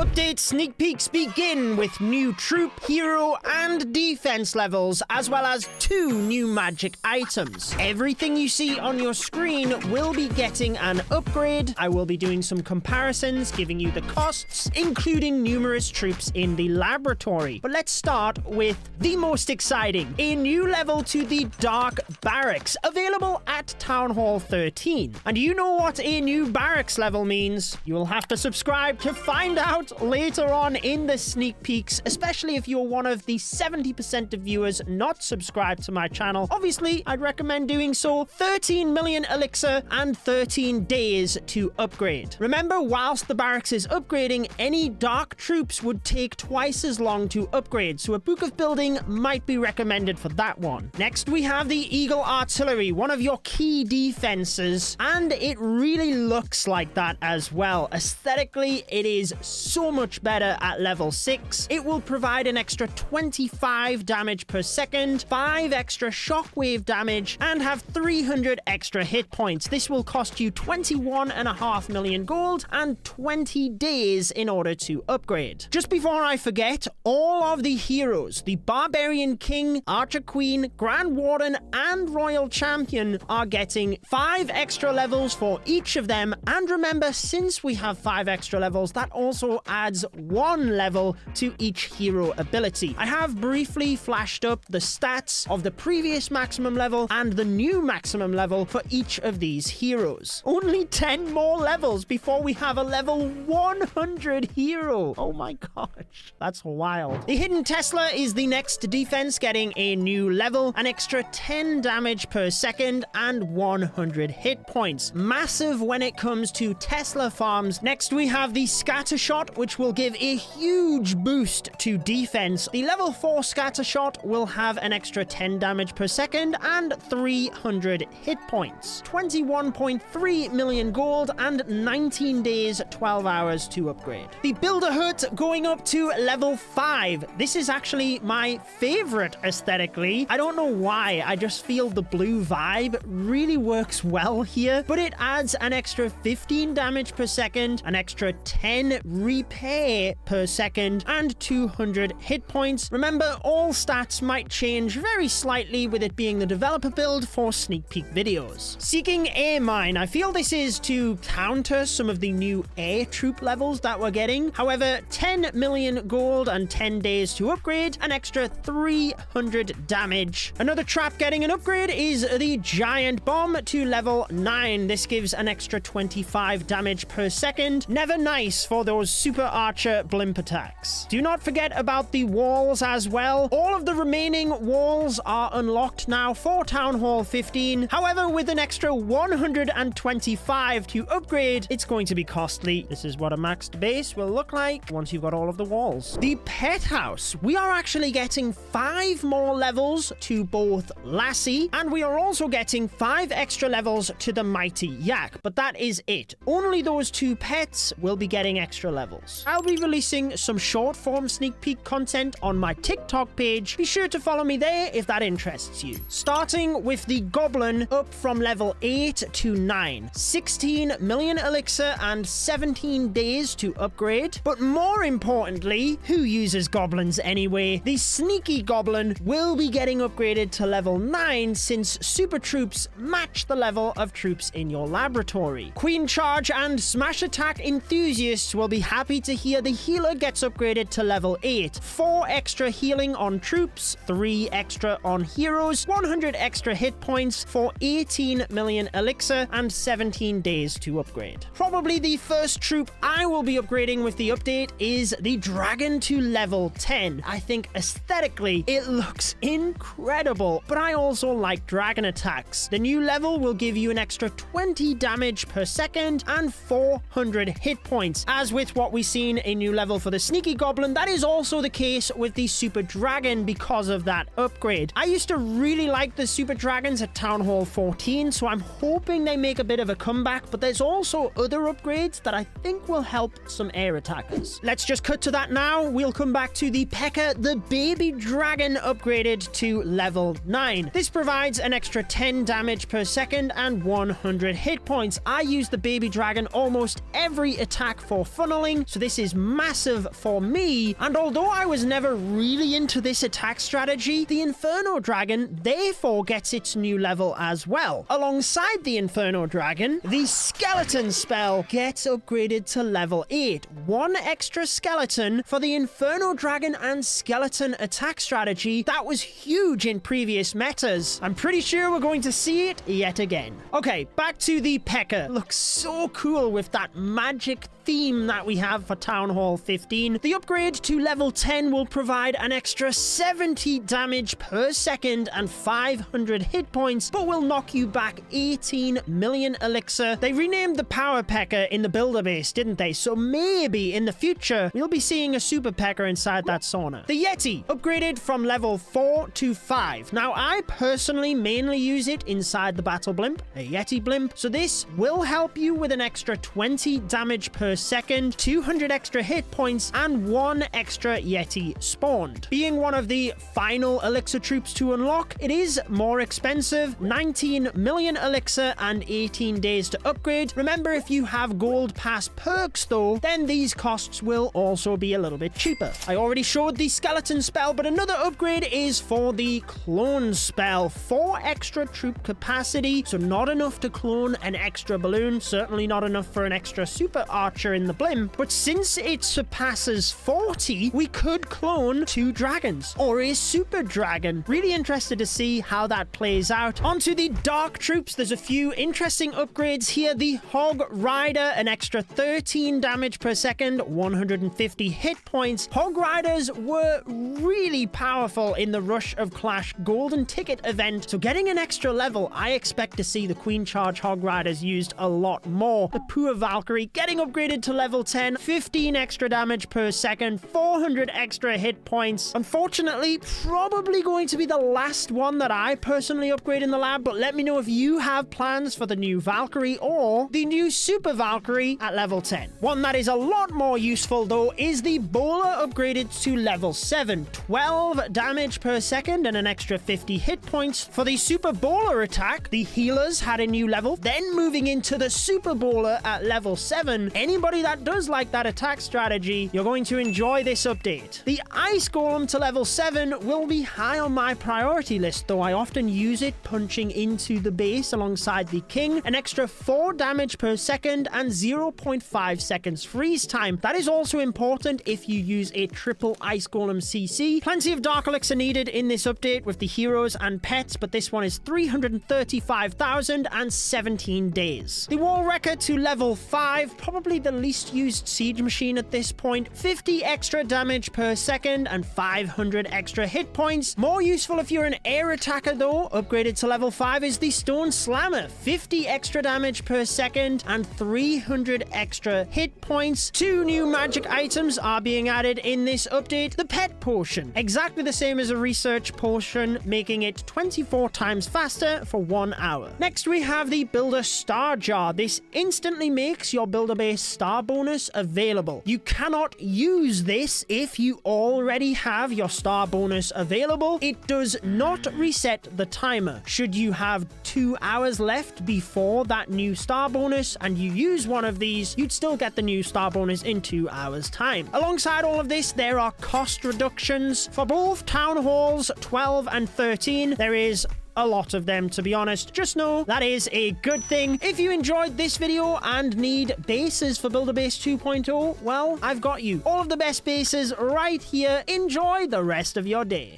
Update sneak peeks begin with new troop, hero, and defense levels, as well as 2 new magic items. Everything you see on your screen will be getting an upgrade. I will be doing some comparisons, giving you the costs, including numerous troops in the laboratory. But let's start with the most exciting, a new level to the Dark Barracks, available at Town Hall 13. And you know what a new barracks level means. You'll have to subscribe to find out later on in the sneak peeks, especially if you're one of the 70% of viewers not subscribed to my channel. Obviously, I'd recommend doing so. 13 million elixir and 13 days to upgrade. Remember, whilst the barracks is upgrading, any dark troops would take twice as long to upgrade, so a book of building might be recommended for that one. Next, we have the Eagle Artillery, one of your key defenses, and it really looks like that as well. Aesthetically, it is so much better at level 6. It will provide an extra 25 damage per second, 5 extra shockwave damage, and have 300 extra hit points. This will cost you 21.5 million gold and 20 days in order to upgrade. Just before I forget, all of the heroes, the Barbarian King, Archer Queen, Grand Warden, and Royal Champion are getting 5 extra levels for each of them. And remember, since we have 5 extra levels, that also adds 1 level to each hero ability. I have briefly flashed up the stats of the previous maximum level and the new maximum level for each of these heroes. Only 10 more levels before we have a level 100 hero. Oh my gosh, that's wild. The Hidden Tesla is the next defense, getting a new level, an extra 10 damage per second, and 100 hit points. Massive when it comes to Tesla farms. Next, we have the Scatter Shot, which will give a huge boost to defense. The level 4 Scatter Shot will have an extra 10 damage per second and 300 hit points. 21.3 million gold and 19 days, 12 hours to upgrade. The Builder Hut going up to level 5. This is actually my favorite aesthetically. I don't know why, I just feel the blue vibe really works well here, but it adds an extra 15 damage per second, an extra 10 repair per second, and 200 hit points. Remember, all stats might change very slightly with it being the developer build for sneak peek videos. Seeking Air Mine. I feel this is to counter some of the new air troop levels that we're getting. However, 10 million gold and 10 days to upgrade, an extra 300 damage. Another trap getting an upgrade is the Giant Bomb to level 9. This gives an extra 25 damage per second. Never nice for those super archer blimp attacks. Do not forget about the walls as well. All of the remaining walls are unlocked now for Town Hall 15. However, with an extra 125 to upgrade, it's going to be costly. This is what a maxed base will look like once you've got all of the walls. The Pet House. We are actually getting 5 more levels to both Lassie, and we are also getting 5 extra levels to the Mighty Yak, but that is it. Only those 2 pets will be getting extra levels. I'll be releasing some short form sneak peek content on my TikTok page. Be sure to follow me there if that interests you. Starting with the Goblin, up from level 8 to 9. 16 million elixir and 17 days to upgrade. But more importantly, who uses goblins anyway? The Sneaky Goblin will be getting upgraded to level 9 since super troops match the level of troops in your laboratory. Queen Charge and Smash Attack enthusiasts will be happy to hear the healer gets upgraded to level 8. 4 extra healing on troops, 3 extra on heroes, 100 extra hit points for 18 million elixir and 17 days to upgrade. Probably the first troop I will be upgrading with the update is the Dragon to level 10. I think aesthetically it looks incredible, but I also like dragon attacks. The new level will give you an extra 20 damage per second and 400 hit points. As with what we've seen a new level for the Sneaky Goblin, that is also the case with the Super Dragon because of that upgrade. I used to really like the Super Dragons at Town Hall 14, so I'm hoping they make a bit of a comeback, but there's also other upgrades that I think will help some air attackers. Let's just cut to that now. We'll come back to the P.E.K.K.A. the Baby Dragon upgraded to level 9. This provides an extra 10 damage per second and 100 hit points. I use the Baby Dragon almost every attack for funneling, So this is massive for me, and although I was never really into this attack strategy, the Inferno Dragon therefore gets its new level as well. Alongside the Inferno Dragon, the Skeleton spell gets upgraded to level 8. One extra skeleton for the Inferno Dragon and Skeleton attack strategy that was huge in previous metas. I'm pretty sure we're going to see it yet again. Okay, back to the P.E.K.K.A. Looks so cool with that magic theme that we have for Town Hall 15. The upgrade to level 10 will provide an extra 70 damage per second and 500 hit points, but will knock you back 18 million elixir. They renamed the Power P.E.K.K.A. in the builder base, didn't they? So maybe in the future, we'll be seeing a Super P.E.K.K.A. inside that sauna. The Yeti, upgraded from level 4 to 5. Now, I personally mainly use it inside the Battle Blimp, a Yeti Blimp, so this will help you with an extra 20 damage per second, 200 extra hit points, and 1 extra Yeti spawned. Being one of the final elixir troops to unlock, it is more expensive, 19 million elixir and 18 days to upgrade. Remember, if you have gold pass perks though, then these costs will also be a little bit cheaper. I already showed the skeleton spell, but another upgrade is for the clone spell. 4 extra troop capacity, so not enough to clone an extra balloon, certainly not enough for an extra super archer in the blimp, but since it surpasses 40, we could clone 2 dragons or a super dragon. Really interested to see how that plays out. Onto the dark troops, there's a few interesting upgrades here. The Hog Rider, an extra 13 damage per second, 150 hit points. Hog Riders were really powerful in the Rush of Clash Golden Ticket event, so getting an extra level, I expect to see the Queen Charge Hog Riders used a lot more. The Poor Valkyrie getting upgraded to level 10, 15 extra damage per second, 400 extra hit points. Unfortunately, probably going to be the last one that I personally upgrade in the lab, but let me know if you have plans for the new Valkyrie or the new Super Valkyrie at level 10. One that is a lot more useful though is the Bowler upgraded to level 7, 12 damage per second and an extra 50 hit points. For the Super Bowler attack, the healers had a new level, then moving into the Super Bowler at level 7. Anybody that does like that attack strategy, you're going to enjoy this update. The Ice Golem to level 7 will be high on my priority list, though I often use it punching into the base alongside the King. An extra 4 damage per second and 0.5 seconds freeze time. That is also important if you use a triple Ice Golem CC. Plenty of Dark Elixir needed in this update with the heroes and pets, but this one is 335,000 and 17 days. The Wall Wrecker to level 5, probably the least used siege machine at this point. 50 extra damage per second and 500 extra hit points. More useful if you're an air attacker though. Upgraded to level 5 is the Stone Slammer. 50 extra damage per second and 300 extra hit points. 2 new magic items are being added in this update. The Pet Potion, exactly the same as a research potion, making it 24 times faster for 1 hour. Next we have the Builder Star Jar. This instantly makes your builder base star bonus available. You cannot use this if you already have your star bonus available. It does not reset the timer. Should you have 2 hours left before that new star bonus and you use one of these, you'd still get the new star bonus in 2 hours time. Alongside all of this, there are cost reductions for both Town Halls 12 and 13. There is a lot of them, to be honest. Just know that is a good thing. If you enjoyed this video and need bases for Builder Base 2.0, well, I've got you. All of the best bases right here. Enjoy the rest of your day.